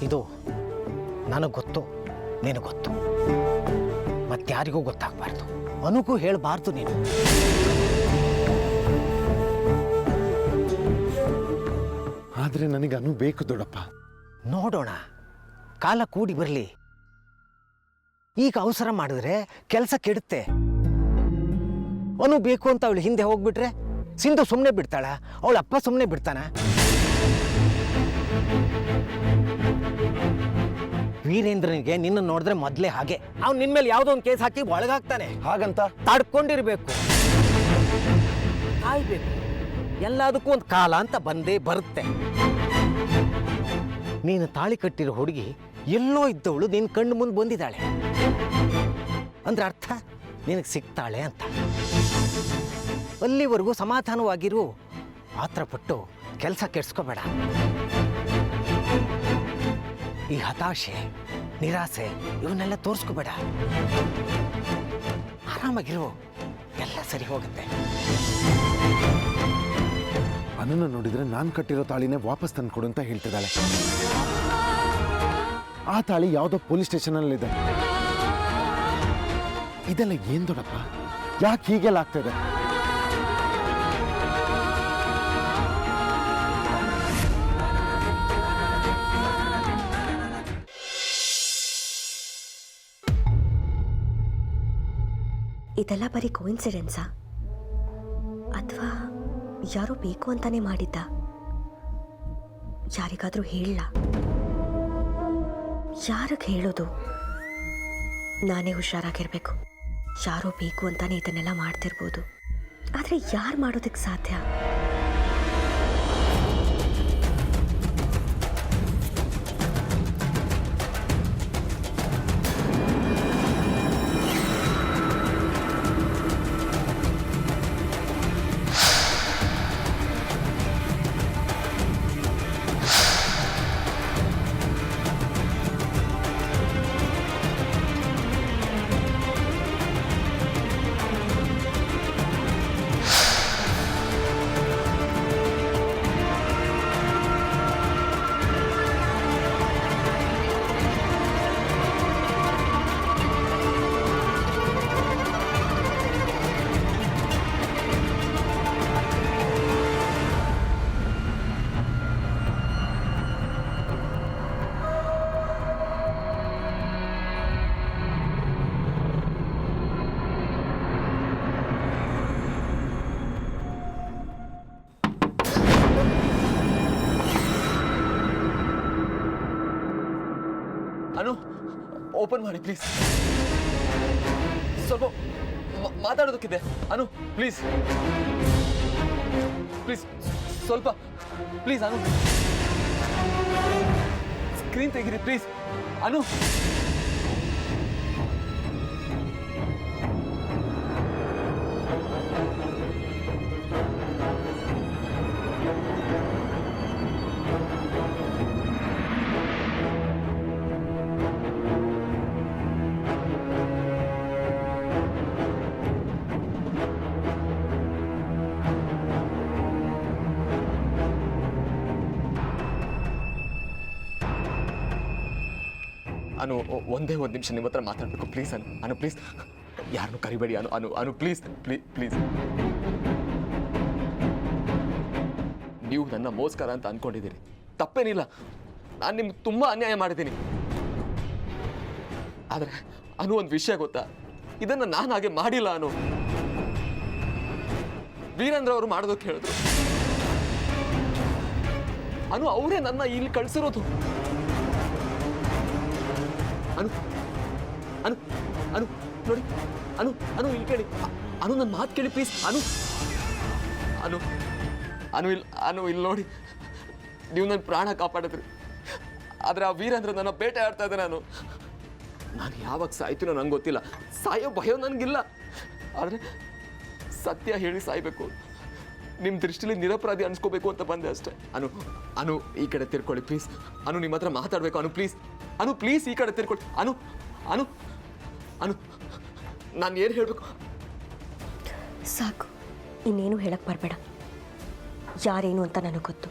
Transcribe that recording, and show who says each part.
Speaker 1: ಇದು ನನಗೆ ಗೊತ್ತು, ನಿನಗೆ ಗೊತ್ತು, ಮತ್ತಾರಿಗೂ ಗೊತ್ತಾಗಬಾರ್ದು. ಅನುಗೂ ಹೇಳಬಾರ್ದು ನೀನು.
Speaker 2: ಆದರೆ ನನಗೆ ಅನು ಬೇಕು ದೊಡ್ಡಪ್ಪ.
Speaker 1: ನೋಡೋಣ, ಕಾಲ ಕೂಡಿ ಬರಲಿ. ಈಗ ಅವಸರ ಮಾಡಿದ್ರೆ ಕೆಲಸ ಕೆಡುತ್ತೆ. ಅನು ಬೇಕು ಅಂತ ಅವಳು ಹಿಂದೆ ಹೋಗ್ಬಿಟ್ರೆ ಸಿಂಧು ಸುಮ್ಮನೆ ಬಿಡ್ತಾಳ? ಅವಳ ಅಪ್ಪ ಸುಮ್ಮನೆ ಬಿಡ್ತಾನ? ವೀರೇಂದ್ರನಿಗೆ ನಿನ್ನ ನೋಡಿದ್ರೆ ಮೊದಲೇ ಹಾಗೆ. ಅವ್ನು ನಿನ್ನ ಮೇಲೆ ಯಾವುದೋ ಒಂದು ಕೇಸ್ ಹಾಕಿ ಒಳಗಾಗ್ತಾನೆ.
Speaker 2: ಹಾಗಂತ
Speaker 1: ತಡ್ಕೊಂಡಿರ್ಬೇಕು, ಕಾಯ್ಬೇಕು. ಎಲ್ಲದಕ್ಕೂ ಒಂದು ಕಾಲ ಅಂತ ಬಂದೇ ಬರುತ್ತೆ. ನೀನು ತಾಳಿ ಕಟ್ಟಿರೋ ಹುಡುಗಿ ಎಲ್ಲೋ ಇದ್ದವಳು ನಿನ್ನ ಕಣ್ಣು ಮುಂದೆ ಬಂದಿದ್ದಾಳೆ ಅಂದ್ರೆ ಅರ್ಥ ನಿನಗೆ ಸಿಗ್ತಾಳೆ ಅಂತ. ಅಲ್ಲಿವರೆಗೂ ಸಮಾಧಾನವಾಗಿರು. ಆತ್ರಪಟ್ಟು ಕೆಲಸ ಕೆಡ್ಸ್ಕೋಬೇಡ. ಈ ಹತಾಶೆ, ನಿರಾಸೆ ಇವನ್ನೆಲ್ಲ ತೋರಿಸ್ಕೋಬೇಡ. ಆರಾಮಾಗಿರು, ಎಲ್ಲ ಸರಿ ಹೋಗುತ್ತೆ.
Speaker 2: ಅನನ್ನ ನೋಡಿದ್ರೆ ನಾನು ಕಟ್ಟಿರೋ ತಾಳಿನೇ ವಾಪಸ್ ತಂದ್ಕೊಡು ಅಂತ ಹೇಳ್ತಿದ್ದಾಳೆ. ಆ ತಾಳಿ ಯಾವುದೋ ಪೊಲೀಸ್ ಸ್ಟೇಷನಲ್ಲಿದೆ. ಇದೆಲ್ಲ ಏನ್ ದೊಡ್ಡಪ್ಪ? ಯಾಕೆ ಹೀಗೆಲ್ಲ ಆಗ್ತದೆ?
Speaker 3: ಇದೆಲ್ಲ ಬರೀ ಕೋಇನ್ಸಿಡೆನ್ಸಾ ಅಥವಾ ಯಾರೋ ಬೇಕು ಅಂತಾನೆ ಮಾಡಿದ್ದ? ಯಾರಿಗಾದ್ರೂ ಹೇಳಲ್ಲ? ಯಾರಿಗೆ ಹೇಳೋದು? ನಾನೇ ಹುಷಾರಾಗಿರ್ಬೇಕು. ಯಾರೋ ಬೇಕು ಅಂತಾನೆ ಇದನ್ನೆಲ್ಲ ಮಾಡ್ತಿರ್ಬೋದು, ಆದರೆ ಯಾರು ಮಾಡೋದಕ್ಕೆ ಸಾಧ್ಯ?
Speaker 4: ಅನು, ಓಪನ್ ಮಾಡಿ ಪ್ಲೀಸ್. ಸ್ವಲ್ಪ ಮಾತಾಡೋದಕ್ಕಿದೆ. ಅನು ಪ್ಲೀಸ್ ಪ್ಲೀಸ್, ಸ್ವಲ್ಪ ಪ್ಲೀಸ್. ಅನು, ಸ್ಕ್ರೀನ್ ತೆಗೀರಿ ಪ್ಲೀಸ್. ಅನು, ಅನು, ಒಂದೇ ಒಂದು ನಿಮಿಷ ನಿಮ್ಮ ಹತ್ರ ಮಾತಾಡಬೇಕು ಪ್ಲೀಸ್. ಅನು, ಅನು ಪ್ಲೀಸ್, ಯಾರನ್ನು ಕರಿಬೇಡಿ. ಅನು ಅನು ಅನು ಪ್ಲೀಸ್ ಪ್ಲೀಸ್. ನೀವು ನನ್ನ ಮೋಸ್ಕರ ಅಂತ ಅನ್ಕೊಂಡಿದ್ದೀರಿ, ತಪ್ಪೇನಿಲ್ಲ. ನಾನು ನಿಮ್ಗೆ ತುಂಬ ಅನ್ಯಾಯ ಮಾಡಿದ್ದೀನಿ. ಆದರೆ ಅನು, ಒಂದು ವಿಷಯ ಗೊತ್ತಾ? ಇದನ್ನು ನಾನು ಹಾಗೆ ಮಾಡಿಲ್ಲ. ಅನು, ವೀರೇಂದ್ರ ಅವರು ಮಾಡೋದಕ್ಕೆ ಹೇಳಿದ್ರು. ಅನು, ಅವರೇ ನನ್ನ ಇಲ್ಲಿ ಕಳಿಸಿರೋದು. ಅನು ಅನು ಅನು ನೋಡಿ, ಅನು ಅನು ಇಲ್ಲಿ ಕೇಳಿ. ಅನು, ನನ್ನ ಮಾತು ಕೇಳಿ ಪ್ಲೀಸ್. ಅನು ಅನು ಅನು ಇಲ್ಲಿ ನೋಡಿ. ನೀವು ನನ್ನ ಪ್ರಾಣ ಕಾಪಾಡಿದ್ರಿ, ಆದರೆ ಆ ವೀರೇಂದ್ರ ನನ್ನ ಬೇಟೆ ಆಡ್ತಾ ಇದ್ದೆ. ನಾನು ಯಾವಾಗ ಸಾಯ್ತೀನೋ ನಂಗೆ ಗೊತ್ತಿಲ್ಲ. ಸಾಯೋ ಭಯ ನನಗಿಲ್ಲ, ಆದರೆ ಸತ್ಯ ಹೇಳಿ ಸಾಯ್ಬೇಕು. ನಿಮ್ಮ ದೃಷ್ಟಿಲಿ ನಿರಪರಾಧಿ ಅನ್ಸ್ಕೋಬೇಕು ಅಂತ ಬಂದೆ ಅಷ್ಟೇ. ಅನು ಅನು ಈ ಕಡೆ ತಿರ್ಕೊಳ್ಳಿ ಪ್ಲೀಸ್. ಅನು, ನಿಮ್ಮ ಹತ್ರ ಮಾತಾಡಬೇಕು. ಅನು ಪ್ಲೀಸ್, ಅನು ಪ್ಲೀಸ್ ಈ ಕಡೆ ತಿರ್ಕೊಳ್ಳಿ. ಅನು ಅನು ಅನು ನಾನು ಏನು ಹೇಳಬೇಕು?
Speaker 3: ಸಾಕು, ಇನ್ನೇನು ಹೇಳಕ್ಕೆ ಬರಬೇಡ. ಯಾರೇನು ಅಂತ ನನಗೆ ಗೊತ್ತು.